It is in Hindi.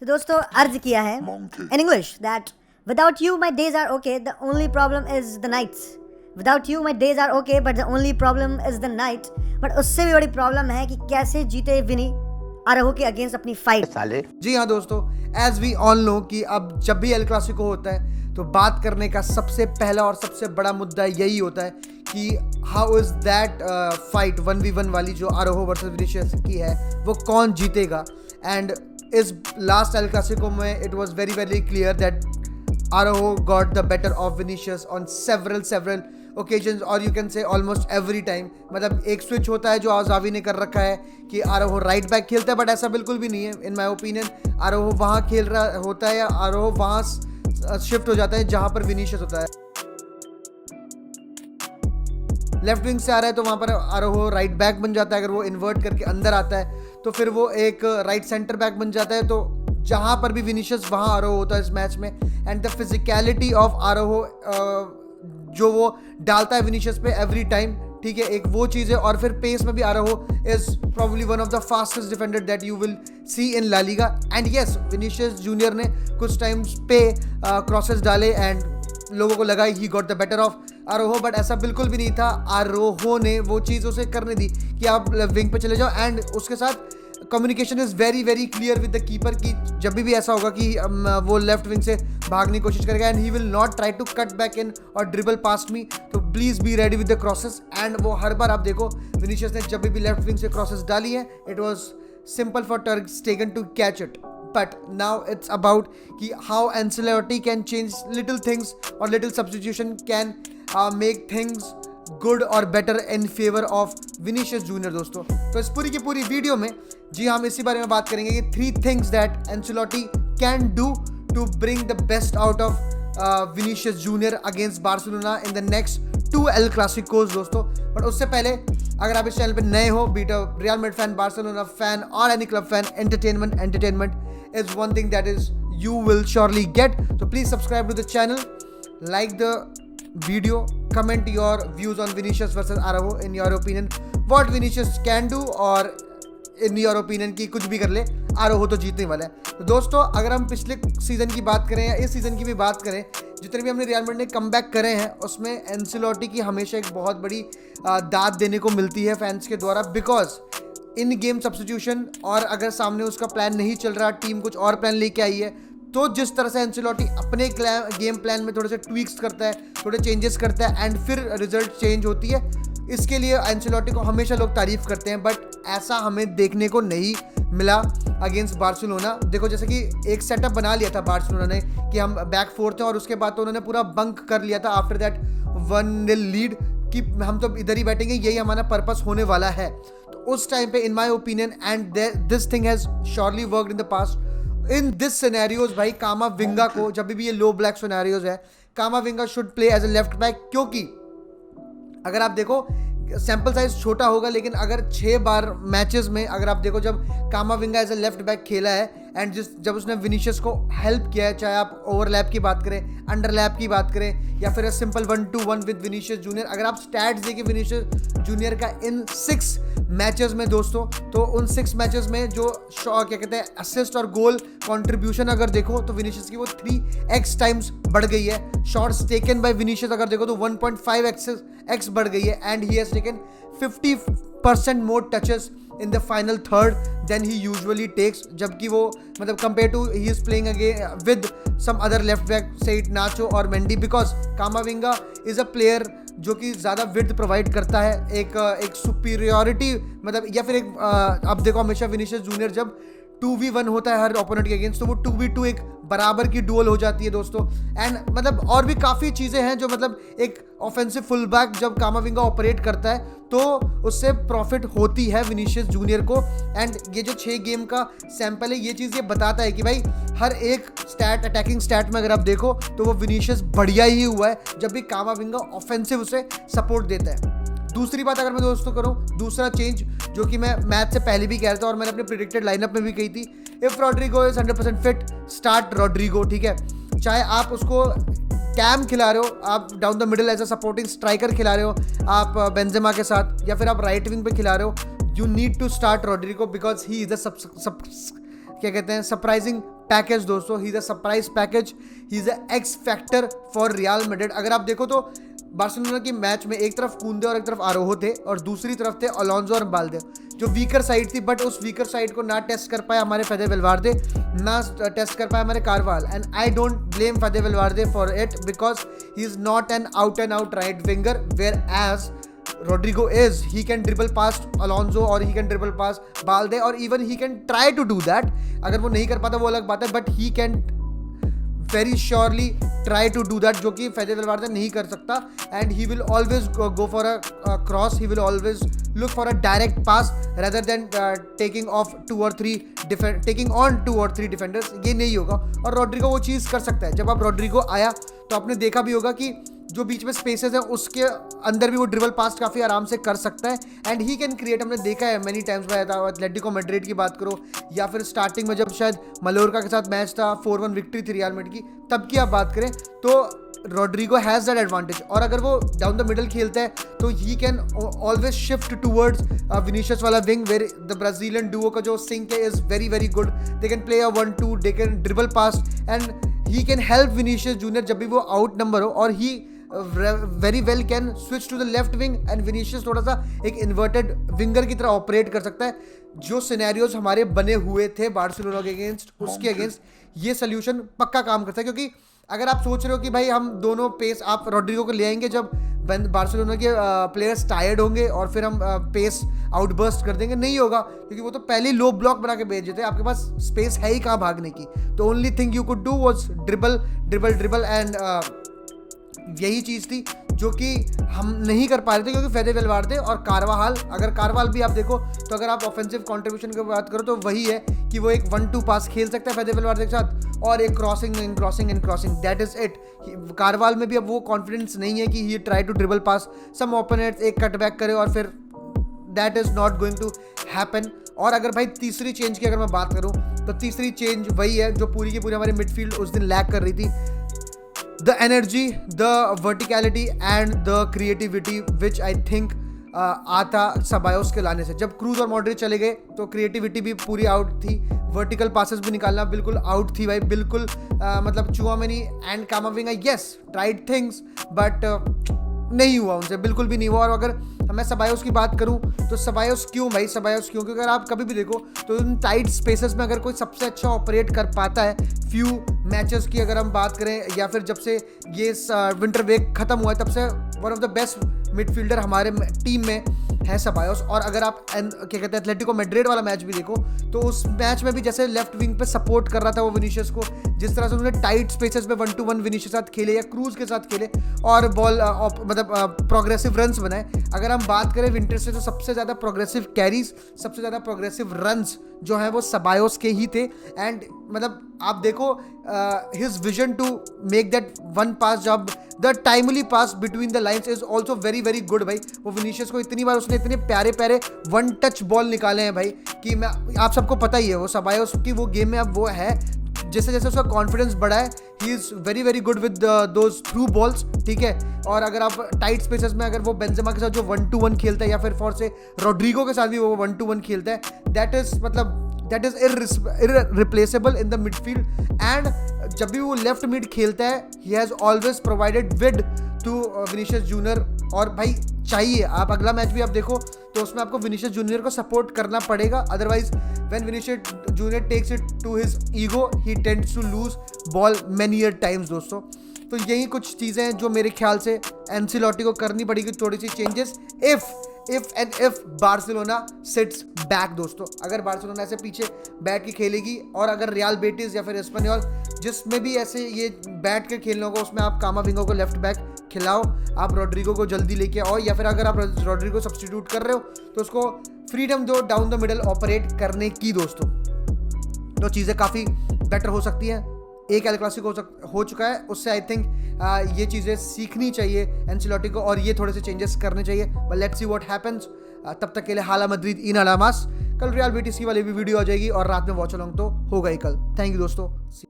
तो दोस्तों अर्ज किया है in English that without you my days are okay the only problem is the nights. Without you my days are okay but the only problem is the night. But उससे भी बड़ी प्रॉब्लम है कि कैसे जीते विनी आरोहो के अगेंस्ट अपनी फाइट। जी हाँ दोस्तों, एज वी ऑल नो कि अब जब भी एल क्लासिको होता है तो बात करने का सबसे पहला और सबसे बड़ा मुद्दा यही होता है कि how is that fight 1v1 वाली जो आरोहो वर्सेस विनीशियस की है वो कौन जीतेगा। एंड इस लास्ट एल क्लासिको में it was very very clear that Araujo got the better of Vinicius on several occasions और you can say almost every time. मतलब एक स्विच होता है जो आजावी ने कर रखा है कि आरोहो राइट बैक खेलता है, बट ऐसा बिल्कुल भी नहीं है इन माय ओपिनियन। आरोहो वहाँ खेल रहा होता है या आरोहो वहाँ शिफ्ट हो जाता है जहाँ पर विनीशियस होता है। लेफ्ट विंग से आ रहा है तो वहाँ पर आरोहो राइट बैक बन जाता है। अगर वो इन्वर्ट करके अंदर आता है तो फिर वो एक राइट सेंटर बैक बन जाता है। तो जहाँ पर भी विनीशियस वहाँ आरोहो होता है इस मैच में। एंड द फिजिकलिटी ऑफ आरोहो जो वो डालता है विनीशियस पे एवरी टाइम, ठीक है, एक वो चीज़ है। और फिर पेस में भी Araujo is probably one of the fastest defender that you will see in La Liga. And yes, Vinicius Junior ने कुछ टाइम्स पे क्रॉसेस डाले एंड लोगों को लगा he got the better of आरोहो, बट ऐसा बिल्कुल भी नहीं था। आरोहो ने वो चीज़ उसे करने दी कि आप विंग पे चले जाओ। एंड उसके साथ communication is very very clear with the keeper कि जब भी ऐसा होगा कि वो लेफ्ट विंग से भागने की कोशिश करेगा and he will not try to cut back in और ड्रिबल पास्ट मी, तो please be ready with the crosses. And वो हर बार आप देखो विनीशियस ने जब भी लेफ्ट विंग से क्रॉसेस डाली है it was simple for ter Stegen to catch it. But now it's about कि how Ancelotti can change little things or little substitution can make things good or better in favor of Vinicius Junior दोस्तों। तो इस पूरी की पूरी वीडियो में जी हम इसी बारे में बात करेंगे कि 3 things that Ancelotti can do to bring the best out of Vinicius Junior against Barcelona in the next 2 El Clasicos दोस्तों। बट उससे पहले अगर आप इस चैनल पे नए हो, be it a Real Madrid fan, Barcelona fan और any club fan, entertainment is one thing that is you will surely get. So please subscribe to the channel, like the video, comment your views on Vinicius versus Araujo in your opinion, what Vinicius can do और in your opinion कि कुछ भी कर ले आरोहो तो जीतने वाला है। तो दोस्तों अगर हम पिछले सीज़न की बात करें या इस सीज़न की भी बात करें, जितने भी हमने रियल मैड्रिड ने कमबैक करे हैं उसमें एंसेलोटी की हमेशा एक बहुत बड़ी दाद देने को मिलती है फैंस के द्वारा, बिकॉज इन गेम सब्स्टिट्यूशन और अगर सामने उसका प्लान नहीं चल रहा, टीम कुछ और प्लान लेके आई है, तो जिस तरह से एंसेलोटी अपने गेम प्लान में थोड़े से ट्वीक्स करता है, थोड़े चेंजेस करता है एंड फिर रिजल्ट चेंज होती है, इसके लिए एंसेलोटी को हमेशा लोग तारीफ करते हैं। बट ऐसा हमें देखने को नहीं मिला अगेंस्ट बार्सिलोना। देखो जैसे कि एक सेटअप बना लिया था बार्सिलोना ने कि हम बैक 4 थे और उसके बाद तो उन्होंने पूरा बंक कर लिया था आफ्टर दैट 1-0 लीड कि हम तो इधर ही बैठेंगे, यही हमारा पर्पस होने वाला है। तो उस टाइम पे in my opinion and this thing has surely worked in the past in this scenarios भाई, कामाविंगा को जब भी ये लो ब्लैक सिनेरियोज है, Camavinga should play as a left back. क्योंकि अगर आप देखो सैंपल साइज छोटा होगा लेकिन अगर 6 बार मैचेस में अगर आप देखो जब Camavinga as a left back खेला है एंड जब उसने विनीशियस को हेल्प किया है, चाहे आप ओवरलैप की बात करें, अंडरलैप की बात करें या फिर simple 1-to-1 with Vinicius junior, अगर आप स्टैट्स देखिए विनीशियस जूनियर का इन 6 मैचेस में दोस्तों, तो उन 6 मैचेस में जो क्या कहते हैं असिस्ट और गोल कंट्रीब्यूशन अगर देखो तो विनीशियस की वो 3x टाइम्स बढ़ गई है। शॉट्स टेकन बाय विनीशियस अगर देखो तो 1.5x बढ़ गई है and he has taken 50% more touches in the final third than he usually takes, जबकि वो मतलब compare to he is playing again with some other left back से नाचो और Mendy, because Camavinga is a player जो कि ज़्यादा विड्थ प्रोवाइड करता है, एक सुपीरियरिटी मतलब, या फिर एक अब देखो हमेशा विनीशियस जूनियर जब 2v1 होता है हर ओपोनेंट के अगेंस्ट तो वो 2v2 एक बराबर की डुअल हो जाती है दोस्तों। एंड मतलब और भी काफ़ी चीज़ें हैं जो मतलब एक ऑफेंसिव फुल बैक जब कामाविंगा ऑपरेट करता है तो उससे प्रॉफिट होती है विनीशियस जूनियर को। एंड ये जो 6 गेम का सैंपल है ये चीज़ ये बताता है कि भाई हर एक स्टैट अटैकिंग स्टैट में अगर आप देखो तो वो विनीशियस बढ़िया ही हुआ है जब भी कामाविंगा ऑफेंसिव उसे सपोर्ट देता है। दूसरी बात अगर मैं दोस्तों करूं, दूसरा चेंज जो कि मैं मैच से पहले भी कह रहा था और मैंने अपने प्रेडिक्टेड लाइनअप में भी कही थी, if Rodrygo is 100% fit start Rodrygo, ठीक है। चाहे आप उसको कैम खिला रहे हो, आप down the middle as a supporting striker खिला रहे हो आप बेंजेमा के साथ, या फिर आप राइट विंग पे खिला रहे हो, you need to start Rodrygo because he is the क्या कहते हैं सरप्राइजिंग पैकेज दोस्तों, he is a surprise package, he is a X factor for Real Madrid. अगर आप देखो तो बार्सिलोना की मैच में एक तरफ कुंदे और एक तरफ आरोहो थे और दूसरी तरफ थे अलोंसो और बाल्दे, जो वीकर साइड थी, बट उस वीकर साइड को ना टेस्ट कर पाए हमारे फेदे वेलवार्दे, ना टेस्ट कर पाए हमारे Carvajal. And I don't blame Fede Valverde for it because he is not an out and out right winger, whereas Rodrigo is. He can dribble past Alonso or he can dribble past Balde or even he can try to do that. अगर वो नहीं कर पाता वो अलग बात है, but he can very surely try to do that, जो कि फेदे वेलवार्दे नहीं कर सकता। and he will always go for a cross, he will always look for a direct pass rather than taking on 2 or 3 defenders। ये नहीं होगा और रोड्रिगो वो चीज़ कर सकता है। जब आप रोड्रिगो आया तो आपने देखा भी होगा कि जो बीच में स्पेसेस हैं उसके अंदर भी वो ड्रिबल पास काफ़ी आराम से कर सकता है एंड ही कैन क्रिएट। हमने देखा है मैनी टाइम्स, एथलेटिको मैड्रिड की बात करो या फिर स्टार्टिंग में जब शायद मलोरका के साथ मैच था, 4-1 विक्ट्री थी रियल मैड्रिड की, तब की आप बात करें तो रोड्रिगो हैज़ दैट एडवांटेज। और अगर वो डाउन द मिडल खेलता है तो he can always shift towards Vinicius वाला wing, where the Brazilian duo का जो सिंक है is very very good. They can play a 1-2, they can dribble pass and he can help Vinicius junior जब भी वो आउट नंबर हो, और he very well can switch to the left wing and Vinicius थोड़ा सा एक इन्वर्टेड विंगर की तरह ऑपरेट कर सकता है। जो सिनेरियोज हमारे बने हुए थे बार्सिलोना के अगेंस्ट, उसके अगेंस्ट ये सोल्यूशन पक्का काम करता है। क्योंकि अगर आप सोच रहे हो कि भाई हम दोनों पेस, आप रोड्रिगो को ले आएंगे जब बार्सिलोना के प्लेयर्स टायर्ड होंगे और फिर हम पेस आउटबर्स्ट कर देंगे, नहीं होगा, क्योंकि वो तो पहले ही लो ब्लॉक बना के भेज देते हैं। आपके पास स्पेस है ही कहाँ भागने की। तो only thing you could do was dribble dribble dribble and यही चीज़ थी जो कि हम नहीं कर पा रहे थे, क्योंकि फेदे वेलवार्दे और कारवाहाल, अगर कारवाल भी आप देखो तो अगर आप ऑफेंसिव कंट्रीब्यूशन की बात करो तो वही है कि वो एक 1-2 पास खेल सकता है फेदे वेलवार्दे के साथ और एक crossing in crossing in crossing, that is it. Carvajal में भी अब वो कॉन्फिडेंस नहीं है कि he try to dribble past some opponents, एक कटबैक करे और फिर that is not going to happen. और अगर भाई तीसरी चेंज की अगर मैं बात करूँ तो तीसरी चेंज वही है जो पूरी की पूरी हमारी मिडफील्ड उस दिन लैक कर रही थी, the energy, the verticality and the creativity which I think आता सबायोस के लाने से। जब क्रूज और मॉड्रिच चले गए तो क्रिएटिविटी भी पूरी आउट थी, वर्टिकल पासेस भी निकालना बिल्कुल आउट थी भाई, बिल्कुल मतलब Tchouameni and कामाविंगा yes tried things but नहीं हुआ उनसे, बिल्कुल भी नहीं हुआ। और अगर मैं सबायोस की बात करूं तो सबायोस क्यों भाई, सबायोस क्यों? क्योंकि अगर आप कभी भी देखो तो इन टाइट स्पेसेस में अगर कोई सबसे अच्छा ऑपरेट कर पाता है, फ्यू मैचेस की अगर हम बात करें या फिर जब से ये विंटर ब्रेक खत्म हुआ है तब से one of the best midfielder हमारे टीम में है सबायोस। और अगर आप क्या कहते हैं एथलेटिको मैड्रिड वाला मैच भी देखो तो उस मैच में भी जैसे लेफ्ट विंग पे सपोर्ट कर रहा था वो विनीशियस को, जिस तरह से उन्होंने टाइट स्पेसेस में 1-2-1 विनीशियस के साथ खेले या क्रूज के साथ खेले और बॉल मतलब प्रोग्रेसिव रन्स बनाए। अगर हम बात करें विंटर से तो सबसे ज़्यादा प्रोग्रेसिव कैरीज, सबसे ज़्यादा प्रोग्रेसिव रन्स जो हैं वो सबायोस के ही थे। एंड मतलब आप देखो his vision to make that one pass job, the timely pass between the lines is also very very good भाई। वो विनीशियस को इतनी बार उसने इतने प्यारे प्यारे वन टच बॉल निकाले हैं भाई कि मैं आप सबको पता ही है वो सबायोस की वो गेम में अब वो है, जैसे जैसे उसका कॉन्फिडेंस बढ़ा है he is very very good with those through balls, ठीक है। और अगर आप टाइट स्पेसेस में अगर वो बेंजेमा के साथ जो 1-2-1 खेलता है या फिर फॉर से रोड्रिगो के साथ भी वो 1-2-1 खेलता है, दैट इज मतलब that is irreplaceable in the midfield. And जब भी वो लेफ्ट मिड खेलता है he has always provided width to Vinicius Junior. और भाई चाहिए, आप अगला मैच भी आप देखो तो उसमें आपको विनीशियस जूनियर को सपोर्ट करना पड़ेगा, otherwise when Vinicius Junior takes it to his ego he tends to lose ball many times दोस्तों। तो यही कुछ चीज़ें हैं जो मेरे ख्याल से एंसिलोटी को करनी पड़ेगी, थोड़ी सी changes if Barcelona sits back दोस्तों। अगर बार्सिलोना ऐसे पीछे बैठ के खेलेगी और अगर रियल बेटिस या फिर एस्पेनियोल जिसमें भी ऐसे ये बैठ के खेलना होगा उसमें आप कामाविंगो को लेफ्ट बैक खिलाओ, आप रोड्रिगो को जल्दी लेके आओ, या फिर अगर आप रोड्रिगो सब्स्टिट्यूट कर रहे हो तो उसको फ्रीडम दो डाउन द मिडल ऑपरेट करने की दोस्तों, तो चीज़ें काफ़ी बेटर हो सकती हैं। एक एल क्लासिको हो चुका है, उससे आई थिंक ये चीज़ें सीखनी चाहिए एंसिलोटी को और ये थोड़े से चेंजेस करने चाहिए। But let's see what happens. तब तक के लिए हाला मद्रिद इन अलामास। कल रियल बेटिस की वाली भी वीडियो आ जाएगी और रात में वॉच अलॉन्ग तो होगा ही कल। थैंक यू दोस्तों, सी